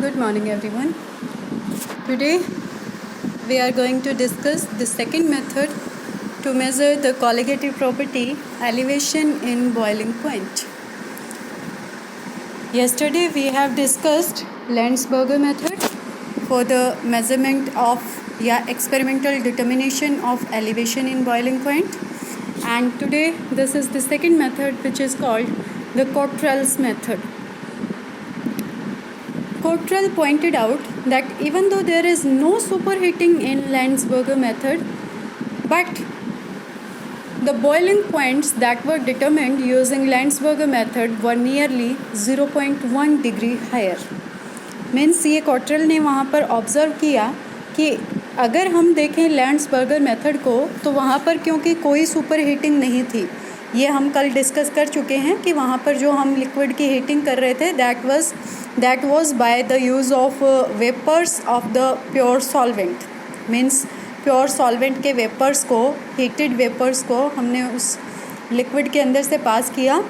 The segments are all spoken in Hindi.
Good morning everyone. Today we are going to discuss the second method to measure the colligative property elevation in boiling point. Yesterday we have discussed Landsberger method for the measurement of experimental determination of elevation in boiling point, and today this is the second method which is called the Cottrell's method. Cottrell pointed out that even though there is no superheating in Landsberger method, but the boiling points that were determined using Landsberger method were nearly 0.1 degree higher. Means ये कॉट्रेल ने वहाँ पर ऑब्ज़र्व किया कि अगर हम देखें लैंड्सबर्गर मेथड को तो वहाँ पर क्योंकि कोई सुपर हीटिंग नहीं थी, ये हम कल डिस्कस कर चुके हैं कि वहाँ पर जो हम लिक्विड की हीटिंग कर रहे थे that was by the use of vapours of the pure solvent. Means pure solvent के वेपर्स को, हीटेड वेपर्स को हमने उस लिक्विड के अंदर से पास किया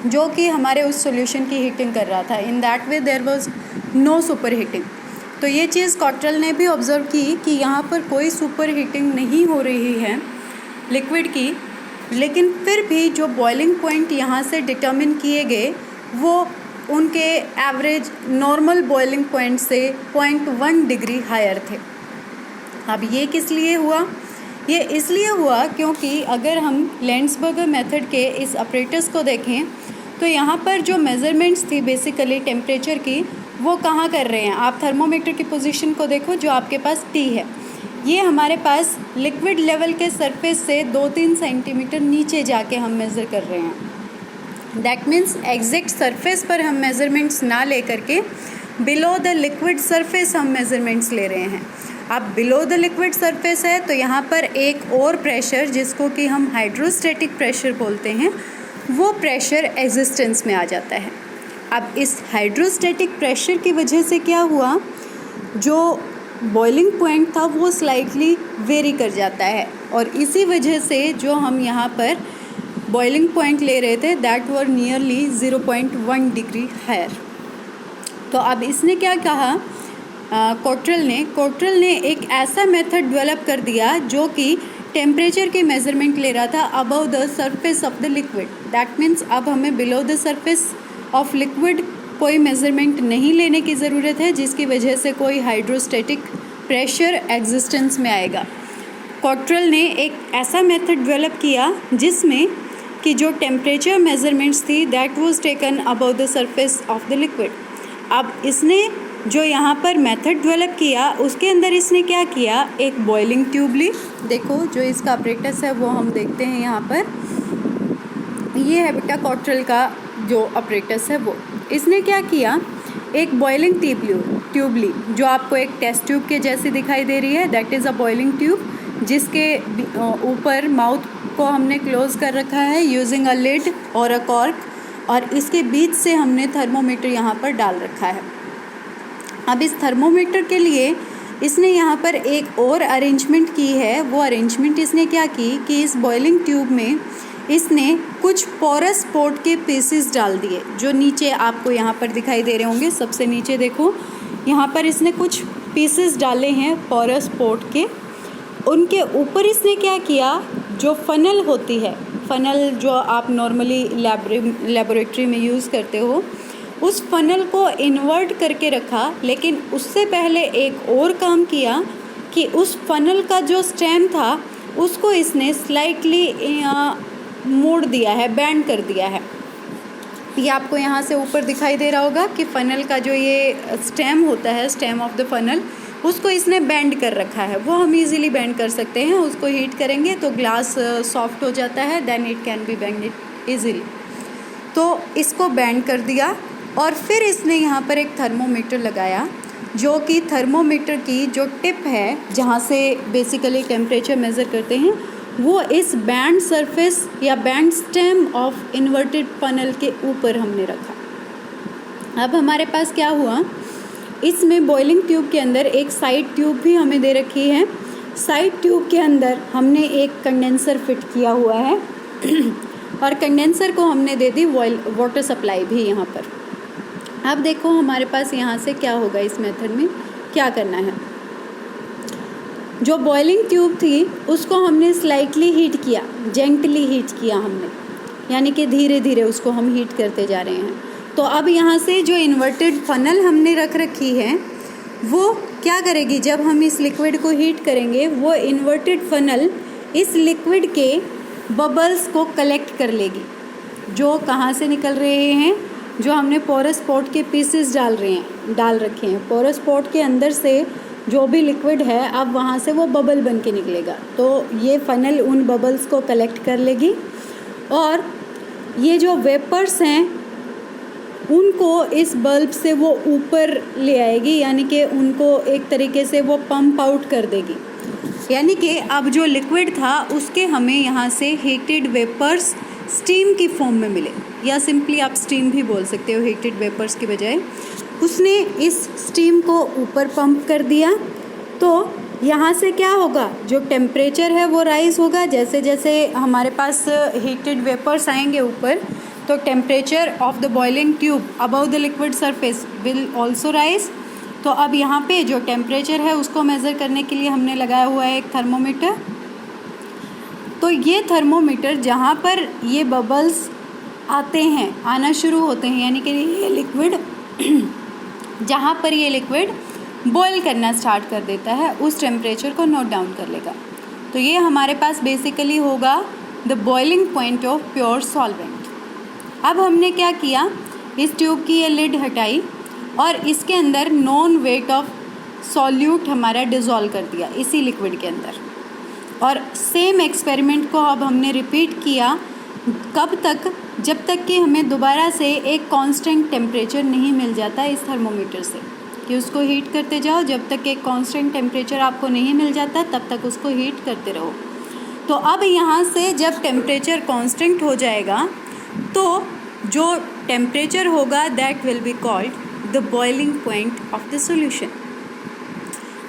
जो कि हमारे उस सॉल्यूशन की हीटिंग कर रहा था. In that way there was no superheating. तो ये चीज़ कॉट्रेल ने भी ऑब्ज़र्व की कि यहाँ पर कोई सुपर हीटिंग नहीं हो रही है लिक्विड की, लेकिन फिर भी जो बॉइलिंग पॉइंट यहाँ से डिटर्मिन किए गए वो उनके एवरेज नॉर्मल बॉइलिंग पॉइंट से 0.1 डिग्री हायर थे. अब ये किस लिए हुआ? ये इसलिए हुआ क्योंकि अगर हम लैंड्सबर्गर मेथड के इस अपरेटस को देखें तो यहाँ पर जो मेज़रमेंट्स थी बेसिकली टेम्परेचर की, वो कहाँ कर रहे हैं. आप थर्मोमीटर की पोजीशन को देखो जो आपके पास T है. ये हमारे पास लिक्विड लेवल के सरफेस से 2-3 सेंटीमीटर नीचे जाके हम मेज़र कर रहे हैं. दैट मीन्स एग्जैक्ट सरफेस पर हम मेज़रमेंट्स ना ले करके बिलो द लिक्विड सरफेस हम मेज़रमेंट्स ले रहे हैं. अब बिलो द लिक्विड सरफेस है तो यहाँ पर एक और प्रेशर जिसको कि हम हाइड्रोस्टैटिक प्रेशर बोलते हैं, वो प्रेशर एग्जिस्टेंस में आ जाता है. अब इस हाइड्रोस्टैटिक प्रेशर की वजह से क्या हुआ, जो बॉइलिंग पॉइंट था वो स्लाइटली वेरी कर जाता है और इसी वजह से जो हम यहाँ पर बॉइलिंग पॉइंट ले रहे थे that were nearly 0.1 degree higher. तो अब इसने क्या कहा, कॉट्रेल ने एक ऐसा मेथड डेवलप कर दिया जो कि टेम्परेचर की मेज़रमेंट ले रहा था above the surface of the liquid. That means अब हमें below the surface of liquid कोई मेज़रमेंट नहीं लेने की ज़रूरत है, जिसकी वजह से कोई हाइड्रोस्टैटिक प्रेशर एग्जिस्टेंस में आएगा. कॉट्रेल ने एक ऐसा मेथड डेवलप किया जिसमें कि जो टेम्परेचर मेज़रमेंट्स थी that was taken above the surface of the liquid. अब इसने जो यहाँ पर मेथड डेवलप किया उसके अंदर इसने क्या किया, एक बॉइलिंग ट्यूब ली. देखो जो इसका अपरेटस है वो हम देखते हैं यहाँ पर, ये है बेटा कॉट्रेल का जो अपरेटस है वो. इसने क्या किया, एक बॉइलिंग ट्यूब ली जो आपको एक टेस्ट ट्यूब के जैसी दिखाई दे रही है. That is a boiling tube जिसके ऊपर माउथ को हमने क्लोज़ कर रखा है यूजिंग अ लिड और अ कॉर्क, और इसके बीच से हमने थर्मोमीटर यहाँ पर डाल रखा है. अब इस थर्मोमीटर के लिए इसने यहाँ पर एक और अरेंजमेंट की है. वो अरेंजमेंट इसने क्या की कि इस बॉइलिंग ट्यूब में इसने कुछ पोरस पोर्ट के पीसेस डाल दिए जो नीचे आपको यहाँ पर दिखाई दे रहे होंगे. सबसे नीचे देखो, यहाँ पर इसने कुछ पीसेस डाले हैं पोरस पोर्ट के. उनके ऊपर इसने क्या किया, जो फनल होती है, फनल जो आप नॉर्मली लेबोरेटरी में यूज़ करते हो, उस फनल को इन्वर्ट करके रखा. लेकिन उससे पहले एक और काम किया कि उस फनल का जो स्टेम था उसको इसने स्लाइटली मोड़ दिया है, बैंड कर दिया है. ये आपको यहाँ से ऊपर दिखाई दे रहा होगा कि फ़नल का जो ये स्टेम होता है, स्टेम ऑफ द फनल, उसको इसने बैंड कर रखा है. वो हम इजीली बैंड कर सकते हैं. उसको हीट करेंगे तो ग्लास सॉफ्ट हो जाता है, then it can be banded easily. तो इसको बैंड कर दिया और फिर इसने यहाँ पर एक थर्मोमीटर लगाया जो कि थर्मोमीटर की जो टिप है जहाँ से बेसिकली टेम्परेचर मेज़र करते हैं वो इस बैंड सरफेस या band stem of inverted funnel के ऊपर हमने रखा. अब हमारे पास क्या हुआ, इसमें बॉइलिंग ट्यूब के अंदर एक साइड ट्यूब भी हमें दे रखी है. साइड ट्यूब के अंदर हमने एक कंडेंसर फिट किया हुआ है और कंडेंसर को हमने दे दी वाटर सप्लाई भी यहाँ पर. अब देखो हमारे पास यहाँ से क्या होगा, इस मेथड में क्या करना है। जो बॉइलिंग ट्यूब थी उसको हमने स्लाइटली हीट किया, जेंटली हीट किया हमने, यानी कि धीरे धीरे उसको हम हीट करते जा रहे हैं। तो अब यहाँ से जो इन्वर्टेड फनल हमने रख रखी है वो क्या करेगी, जब हम इस लिक्विड को हीट करेंगे वो इन्वर्टेड फनल इस लिक्विड के बबल्स को कलेक्ट कर लेगी, जो कहाँ से निकल रहे हैं, जो हमने पोरस पॉट के पीसेस डाल रखे हैं। पोरस पॉट के अंदर से जो भी लिक्विड है अब वहाँ से वो बबल बन के निकलेगा, तो ये फनल उन बबल्स को कलेक्ट कर लेगी और ये जो वेपर्स हैं उनको इस बल्ब से वो ऊपर ले आएगी, यानी कि उनको एक तरीके से वो पंप आउट कर देगी। यानी कि अब जो लिक्विड था उसके हमें यहाँ से हीटेड वेपर्स स्टीम की फॉर्म में मिले, या सिंपली आप स्टीम भी बोल सकते हो हीटेड वेपर्स की बजाय। उसने इस स्टीम को ऊपर पंप कर दिया, तो यहाँ से क्या होगा, जो टेम्परेचर है वो राइज़ होगा। जैसे जैसे हमारे पास हीटेड वेपर्स आएंगे ऊपर, तो temperature of the boiling tube above the liquid surface will also rise. तो अब यहाँ पे जो टेम्परेचर है उसको मेज़र करने के लिए हमने लगाया हुआ है एक थर्मोमीटर। तो ये थर्मोमीटर जहाँ पर ये बबल्स आते हैं, आना शुरू होते हैं, यानी कि ये लिक्विड जहाँ पर ये लिक्विड बॉयल करना स्टार्ट कर देता है, उस टेम्परेचर को नोट डाउन कर लेगा। तो ये हमारे पास बेसिकली होगा the boiling point of pure solvent. अब हमने क्या किया, इस ट्यूब की ये लिड हटाई और इसके अंदर नॉन वेट ऑफ सॉल्यूट हमारा डिज़ोल्व कर दिया इसी लिक्विड के अंदर। और सेम एक्सपेरिमेंट को अब हमने रिपीट किया, कब तक, जब तक कि हमें दोबारा से एक कांस्टेंट टेम्परेचर नहीं मिल जाता इस थर्मोमीटर से, कि उसको हीट करते जाओ, जब तक एक कांस्टेंट टेम्परेचर आपको नहीं मिल जाता तब तक उसको हीट करते रहो। तो अब यहाँ से जब टेम्परेचर कांस्टेंट हो जाएगा तो जो टेम्परेचर होगा that will be called the boiling point of the solution.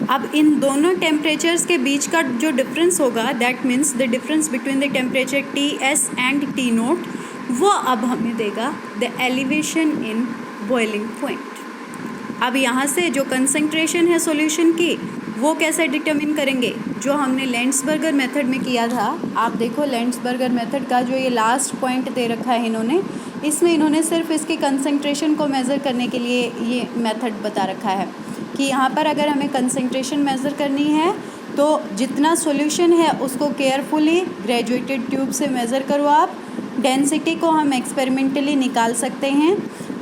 अब इन दोनों टेम्परेचर्स के बीच का जो डिफरेंस होगा, that means the difference between the temperature Ts and T note, वो अब हमें देगा the elevation in boiling point. अब यहाँ से जो कंसंट्रेशन है सॉल्यूशन की वो कैसे डिटरमिन करेंगे, जो हमने लेंड्सबर्गर मेथड में किया था। आप देखो लेंड्सबर्गर मेथड का जो ये लास्ट पॉइंट दे रखा है इन्होंने, इसमें इन्होंने सिर्फ इसकी कंसंट्रेशन को मेज़र करने के लिए ये मेथड बता रखा है कि यहाँ पर अगर हमें कंसंट्रेशन मेज़र करनी है तो जितना सॉल्यूशन है उसको केयरफुली ग्रेजुएटेड ट्यूब से मेज़र करो आप। डेंसिटी को हम एक्सपेरिमेंटली निकाल सकते हैं।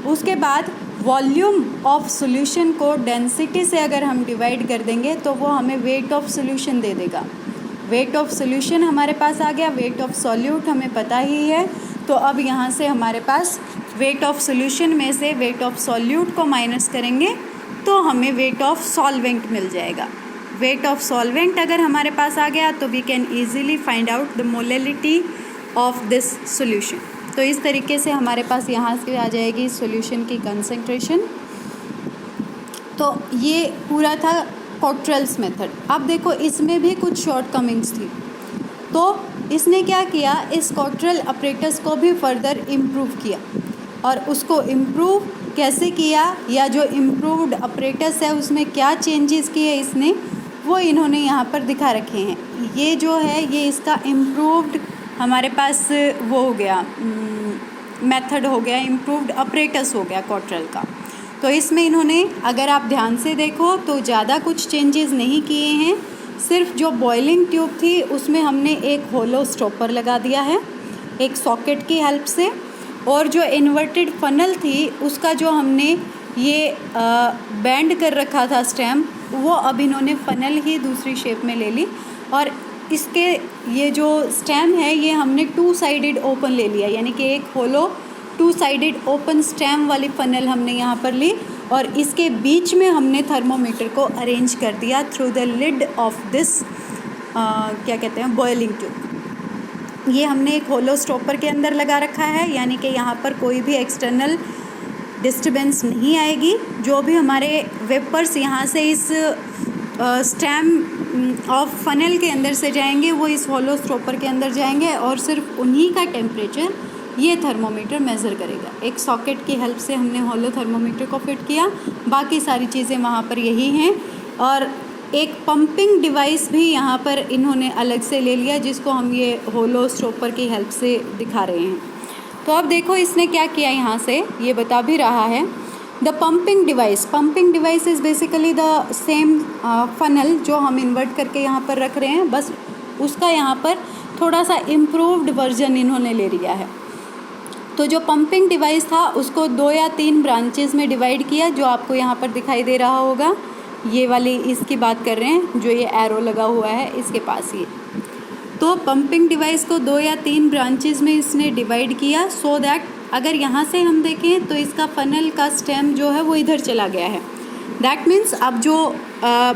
उसके बाद वॉल्यूम ऑफ सॉल्यूशन को डेंसिटी से अगर हम डिवाइड कर देंगे तो वो हमें वेट ऑफ सॉल्यूशन दे देगा। वेट ऑफ सॉल्यूशन हमारे पास आ गया, वेट ऑफ सॉल्यूट हमें पता ही है। तो अब यहाँ से हमारे पास वेट ऑफ सॉल्यूशन में से वेट ऑफ सॉल्यूट को माइनस करेंगे तो हमें वेट ऑफ सॉल्वेंट मिल जाएगा। वेट ऑफ सॉल्वेंट अगर हमारे पास आ गया तो we can easily find out the molality of this solution. तो इस तरीके से हमारे पास यहाँ से आ जाएगी सॉल्यूशन की कंसंट्रेशन। तो ये पूरा था कॉट्रेल्स मेथड। अब देखो इसमें भी कुछ शॉर्टकमिंग्स थी, तो इसने क्या किया, इस कॉट्रेल अपरेटस को भी फर्दर इम्प्रूव किया। और उसको इम्प्रूव कैसे किया, या जो इम्प्रूव्ड अपरेटस है उसमें क्या चेंजेस किए इसने, वो इन्होंने यहाँ पर दिखा रखे हैं। ये जो है ये इसका इम्प्रूव्ड हमारे पास वो हो गया, मेथड हो गया, इम्प्रूव्ड अपरेटस हो गया कॉट्रेल का। तो इसमें इन्होंने अगर आप ध्यान से देखो तो ज़्यादा कुछ चेंजेस नहीं किए हैं। सिर्फ जो बॉइलिंग ट्यूब थी उसमें हमने एक होलो स्टॉपर लगा दिया है एक सॉकेट की हेल्प से, और जो इन्वर्टेड फनल थी उसका जो हमने ये बैंड कर रखा था स्टेम, वो अब इन्होंने फनल ही दूसरी शेप में ले ली। और इसके ये जो स्टेम है ये हमने 2 साइडेड ओपन ले लिया, यानी कि एक होलो 2 साइडेड ओपन स्टेम वाली फनल हमने यहाँ पर ली और इसके बीच में हमने थर्मोमीटर को अरेंज कर दिया through the lid of this क्या कहते हैं बॉइलिंग ट्यूब। ये हमने एक होलो स्टॉपर के अंदर लगा रखा है, यानी कि यहाँ पर कोई भी एक्सटर्नल डिस्टर्बेंस नहीं आएगी। जो भी हमारे वेपर्स यहाँ से इस स्टेम ऑफ फनल के अंदर से जाएंगे वो इस होलो स्टॉपर के अंदर जाएंगे और सिर्फ उन्हीं का टेम्परेचर ये थर्मोमीटर मेज़र करेगा। एक सॉकेट की हेल्प से हमने हॉलो थर्मोमीटर को फिट किया, बाकी सारी चीज़ें वहाँ पर यही हैं। और एक पंपिंग डिवाइस भी यहाँ पर इन्होंने अलग से ले लिया, जिसको हम ये होलो स्टॉपर की हेल्प से दिखा रहे हैं। तो अब देखो इसने क्या किया, यहाँ से ये बता भी रहा है the pumping device is basically the same funnel जो हम इन्वर्ट करके यहाँ पर रख रहे हैं, बस उसका यहाँ पर थोड़ा सा इम्प्रूव्ड वर्जन इन्होंने ले लिया है। तो जो पंपिंग डिवाइस था उसको 2 या 3 ब्रांचेस में डिवाइड किया, जो आपको यहाँ पर दिखाई दे रहा होगा। ये वाली इसकी बात कर रहे हैं, जो ये एरो लगा हुआ है इसके पास ये। तो पंपिंग डिवाइस को 2 या 3 ब्रांचेस में इसने डिवाइड किया, सो दैट अगर यहाँ से हम देखें तो इसका फनल का स्टेम जो है वो इधर चला गया है। दैट मीन्स अब जो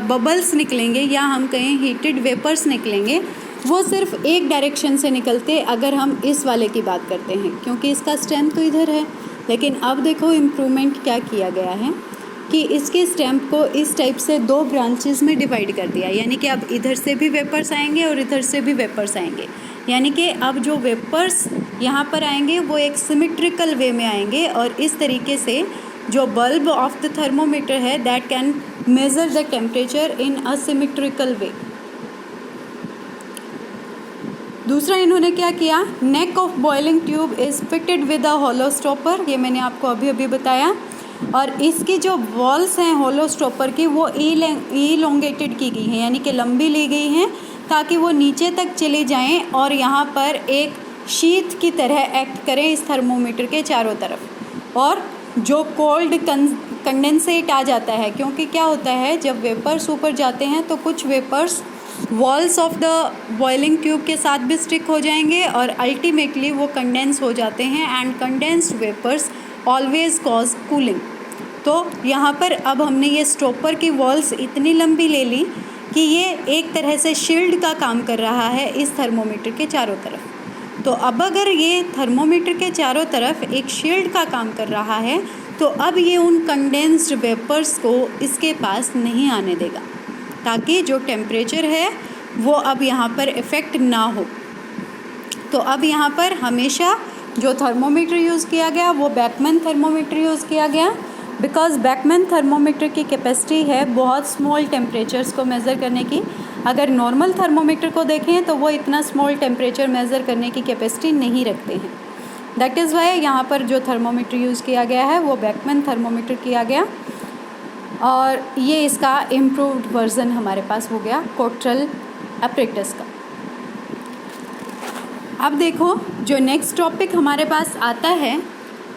बबल्स निकलेंगे या हम कहें हीटेड वेपर्स निकलेंगे, वो सिर्फ एक डायरेक्शन से निकलते अगर हम इस वाले की बात करते हैं, क्योंकि इसका स्टेम तो इधर है। लेकिन अब देखो इम्प्रूवमेंट क्या किया गया है कि इसके स्टेम को इस टाइप से 2 ब्रांचेस में डिवाइड कर दिया, यानी कि अब इधर से भी वेपर्स आएंगे और इधर से भी वेपर्स आएंगे। यानी कि अब जो वेपर्स यहाँ पर आएंगे वो एक सिमेट्रिकल वे में आएंगे, और इस तरीके से जो बल्ब ऑफ द थर्मोमीटर है that can measure the temperature in a symmetrical way. दूसरा इन्होंने क्या किया, neck of boiling tube is fitted with a hollow stopper, ये मैंने आपको अभी बताया। और इसकी जो वॉल्स हैं होलो स्टॉपर की वो इलोंगेटेड की गई हैं, यानी कि लंबी ली गई हैं ताकि वो नीचे तक चले जाएं और यहाँ पर एक शीट की तरह एक्ट करें इस थर्मोमीटर के चारों तरफ। और जो कोल्ड कंडेंसेट आ जाता है, क्योंकि क्या होता है जब वेपर्स ऊपर जाते हैं तो कुछ vapours walls of the boiling tube के साथ भी स्टिक हो जाएंगे और अल्टीमेटली वो कंडेंस हो जाते हैं, and condensed vapours always cause cooling. तो यहाँ पर अब हमने ये स्टॉपर की वॉल्स इतनी लंबी ले ली कि ये एक तरह से शील्ड का काम कर रहा है इस थर्मोमीटर के चारों तरफ। तो अब अगर ये थर्मोमीटर के चारों तरफ एक शील्ड का काम कर रहा है, तो अब ये उन कंडेंस्ड वेपर्स को इसके पास नहीं आने देगा, ताकि जो टेम्परेचर है वो अब यहाँ पर इफ़ेक्ट ना हो। तो अब यहाँ पर हमेशा जो थर्मोमीटर यूज़ किया गया वो बैकमैन थर्मोमीटर यूज़ किया गया, बिकॉज़ बैकमैन थर्मोमीटर की कैपेसिटी है बहुत स्मॉल टेम्परेचर्स को मेज़र करने की। अगर नॉर्मल थर्मोमीटर को देखें तो वो इतना स्मॉल टेम्परेचर मेज़र करने की कैपेसिटी नहीं रखते हैं। दैट इज़ वाई यहाँ पर जो थर्मोमीटर यूज़ किया गया है वो बैकमैन थर्मोमीटर किया गया, और ये इसका इम्प्रूव्ड वर्जन हमारे पास हो गया कोट्रेल एपरेटस का। अब देखो जो नेक्स्ट टॉपिक हमारे पास आता है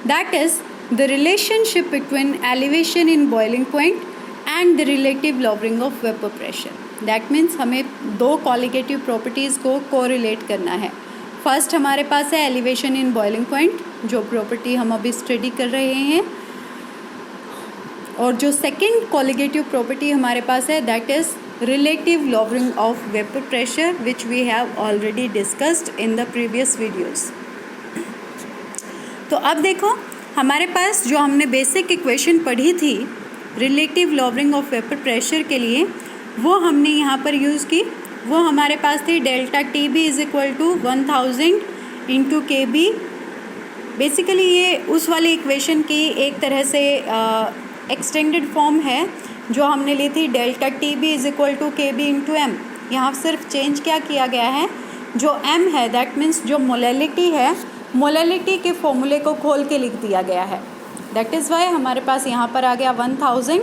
that is the relationship between elevation in boiling point and the relative lowering of vapour pressure. That means हमें 2 क्वालिटेटिव प्रॉपर्टीज़ को कोरिलेट करना है। फर्स्ट हमारे पास है एलिवेशन इन बॉइलिंग पॉइंट, जो प्रॉपर्टी हम अभी स्टडी कर रहे हैं, और जो सेकेंड क्वालिटेटिव प्रॉपर्टी हमारे पास है that is relative lowering of vapor pressure, which we have already discussed in the previous videos. तो अब देखो हमारे पास जो हमने बेसिक इक्वेशन पढ़ी थी relative lowering of vapour pressure के लिए, वो हमने यहाँ पर यूज़ की। वो हमारे पास थी delta T B is equal to 1000 into K B. Basically ये उस वाली इक्वेशन की एक तरह से एक्सटेंडेड फॉर्म है जो हमने ली थी, delta T B is equal to K B into M. यहाँ सिर्फ चेंज क्या किया गया है, जो एम है दैट मीन्स जो मोलैलिटी है, मोलैलिटी के फॉर्मूले को खोल के लिख दिया गया है। दैट इज़ वाई हमारे पास यहाँ पर आ गया 1000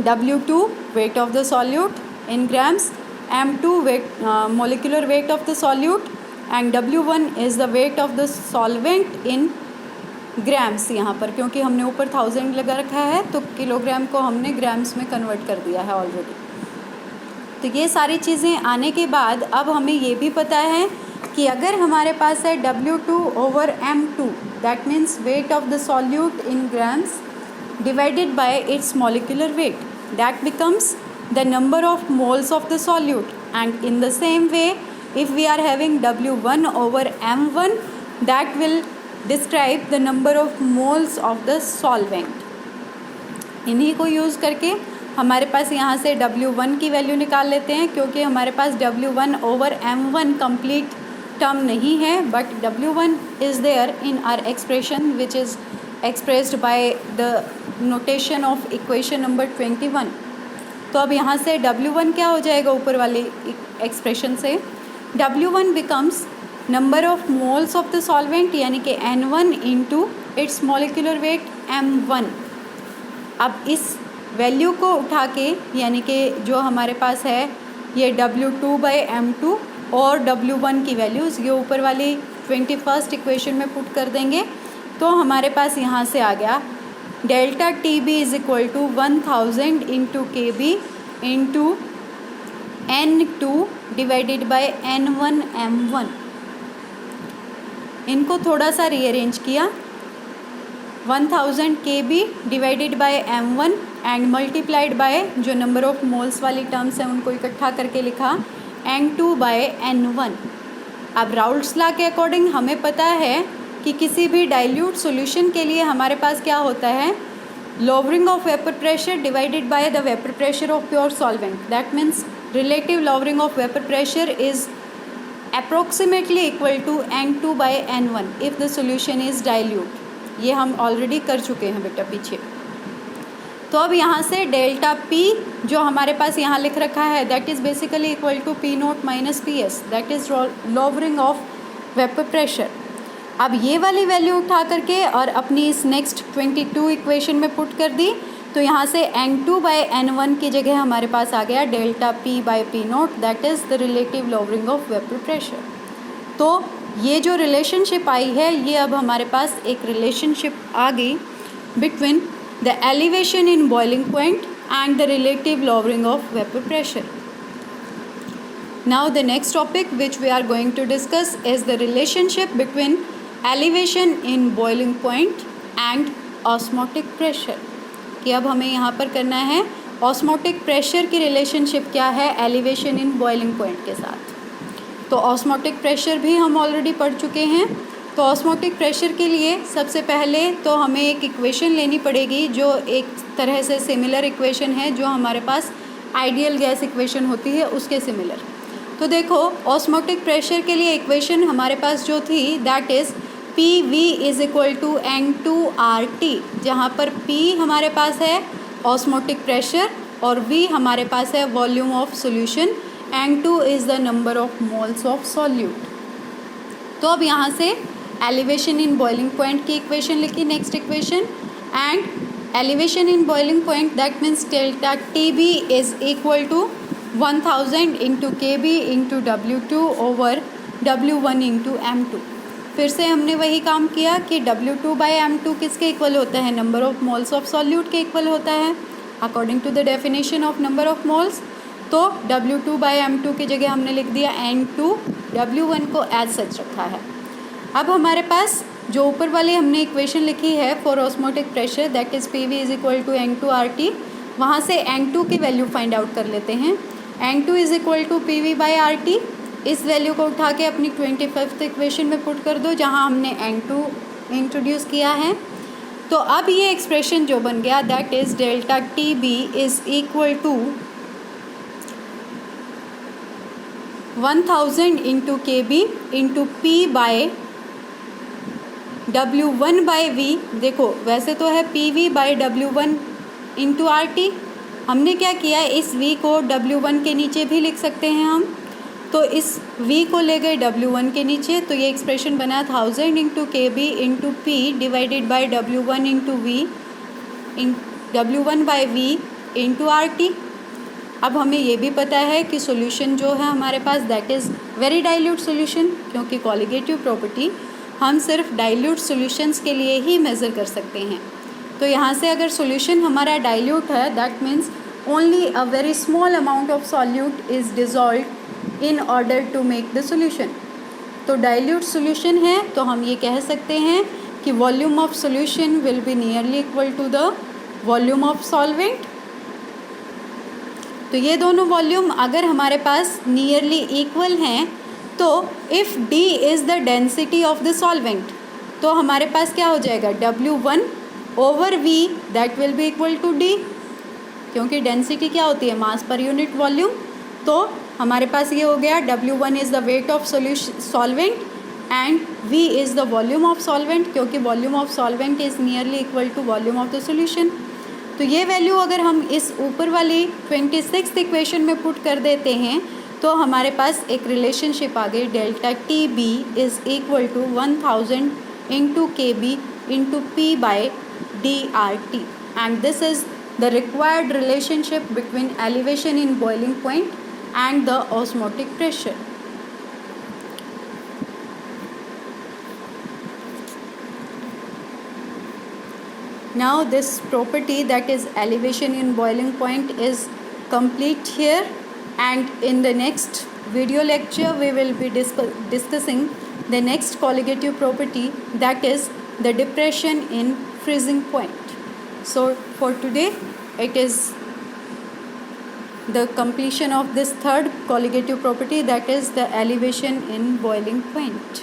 W2 weight of the solute in grams, M2 weight molecular weight of the solute, and W1 is the weight of the solvent in grams. यहाँ पर क्योंकि हमने ऊपर 1000 लगा रखा है तो किलोग्राम को हमने ग्राम्स में कन्वर्ट कर दिया है ऑलरेडी। तो ये सारी चीज़ें आने के बाद अब हमें ये भी पता है कि अगर हमारे पास है W2 over M2 that means weight of the solute in grams divided by its molecular weight, that becomes the number of moles of the solute. And in the same way if we are having W1 over M1 that will describe the number of moles of the solvent. इन्हीं को यूज़ करके हमारे पास यहाँ से W1 की वैल्यू निकाल लेते हैं, क्योंकि हमारे पास W1 over M1 complete term नहीं है, but W1 is there in our expression which is expressed by the notation of equation number 21। तो अब यहाँ से W1 क्या हो जाएगा ऊपर वाली एक्सप्रेशन से, W1 becomes number of moles of the solvent यानी कि N1 into its molecular wait M1। अब इस वैल्यू को उठा के यानी कि जो हमारे पास है ये W2/M2 और W1 की वैल्यूज़ ये ऊपर वाली 21st इक्वेशन में पुट कर देंगे, तो हमारे पास यहाँ से आ गया delta TB is equal to 1000 into KB into N2 divided by N1 M1। इनको थोड़ा सा रीअरेंज किया, 1000 KB divided by M1 and multiplied by जो नंबर ऑफ मोल्स वाली टर्म्स हैं उनको इकट्ठा करके लिखा N2/N1। अब राउल्ट्स लॉ के अकॉर्डिंग हमें पता है कि किसी भी डाइल्यूट सॉल्यूशन के लिए हमारे पास क्या होता है, lowering of vapour pressure divided by the vapour pressure of pure solvent. That means relative lowering of vapour pressure is approximately equal to N2/N1 if the solution is dilute। ये हम ऑलरेडी कर चुके हैं बेटा पीछे। तो अब यहाँ से डेल्टा P जो हमारे पास यहाँ लिख रखा है that is basically equal to P0 minus PS, that is lowering of vapour pressure. अब ये वाली वैल्यू उठा करके और अपनी इस नेक्स्ट 22 इक्वेशन में पुट कर दी, तो यहाँ से N2/N1 की जगह हमारे पास आ गया delta P/P0 that is the relative lowering of vapour pressure. तो ये जो रिलेशनशिप आई है ये अब हमारे पास एक रिलेशनशिप आ गई between the elevation in boiling point and the relative lowering of vapour pressure. Now the next topic which we are going to discuss is the relationship between elevation in boiling point and osmotic pressure. कि अब हमें यहाँ पर करना है ऑस्मोटिक प्रेशर की रिलेशनशिप क्या है एलिवेशन इन बॉइलिंग पॉइंट के साथ। तो ऑस्मोटिक प्रेशर भी हम ऑलरेडी पढ़ चुके हैं। तो ऑस्मोटिक प्रेशर के लिए सबसे पहले तो हमें एक इक्वेशन लेनी पड़ेगी जो एक तरह से सिमिलर इक्वेशन है जो हमारे पास आइडियल गैस इक्वेशन होती है उसके सिमिलर। तो देखो ऑस्मोटिक प्रेशर के लिए इक्वेशन हमारे पास जो थी that is PV is equal to N2RT, जहाँ पर P हमारे पास है ऑस्मोटिक प्रेशर और V हमारे पास है volume of solution, N2 is the number of moles of solute. तो अब यहाँ से एलिवेशन इन बॉइलिंग पॉइंट की इक्वेशन लिखी next equation, and elevation in boiling point that means delta TB is equal to 1000 into KB into W2 over W1 into M2। फिर से हमने वही काम किया कि W2/M2 किसके इक्वल होता है, number of moles of solute के इक्वल होता है according to the definition of number of moles. तो W2/M2 की जगह हमने लिख दिया N2, W1 को एज सच रखा है। अब हमारे पास जो ऊपर वाली हमने इक्वेशन लिखी है for osmotic pressure that is PV is equal to N2RT, वहाँ से N2 की वैल्यू फाइंड आउट कर लेते हैं। N2 is equal to PV/RT, इस वैल्यू को उठा के अपनी 25th इक्वेशन में पुट कर दो जहाँ हमने N2 इंट्रोड्यूस किया है। तो अब ये एक्सप्रेशन जो बन गया that is delta TB is equal to 1000 into KB into P/W1/V। देखो वैसे तो है PV/W1 इंटू RT, हमने क्या किया इस V को W1 के नीचे भी लिख सकते हैं हम, तो इस V को ले गए W1 के नीचे, तो ये एक्सप्रेशन बना 1000 into KB into P divided by W1 into V W1/V into RT। अब हमें ये भी पता है कि सॉल्यूशन जो है हमारे पास that is very dilute solution, क्योंकि कॉलिगेटिव प्रॉपर्टी हम सिर्फ डाइल्यूट सॉल्यूशंस के लिए ही मेज़र कर सकते हैं। तो यहाँ से अगर सॉल्यूशन हमारा डाइल्यूट है that means only a very small amount of solute is dissolved in order to make the solution. तो डाइल्यूट सॉल्यूशन है तो हम ये कह सकते हैं कि volume of solution will be nearly equal to the volume of solvent. तो ये दोनों वॉल्यूम अगर हमारे पास नियरली इक्वल हैं तो if D is the density of the solvent तो हमारे पास क्या हो जाएगा W1 over V that will be equal to D, क्योंकि डेंसिटी क्या होती है मास पर यूनिट वॉल्यूम। तो हमारे पास ये हो गया W1 is the weight of solvent and V is the volume of solvent, क्योंकि volume of solvent is nearly equal to volume of the solution. तो ये वैल्यू अगर हम इस ऊपर वाली 26th इक्वेशन में पुट कर देते हैं तो हमारे पास एक रिलेशनशिप आ गई, delta T B is equal to 1000 into K B into P by D R T, and this is the required relationship between elevation in boiling point and the osmotic pressure. Now this property, that is elevation in boiling point, is complete here, and in the next video lecture we will be discussing the next colligative property, that is the depression in freezing point. So for today it is the completion of this third colligative property, that is the elevation in boiling point.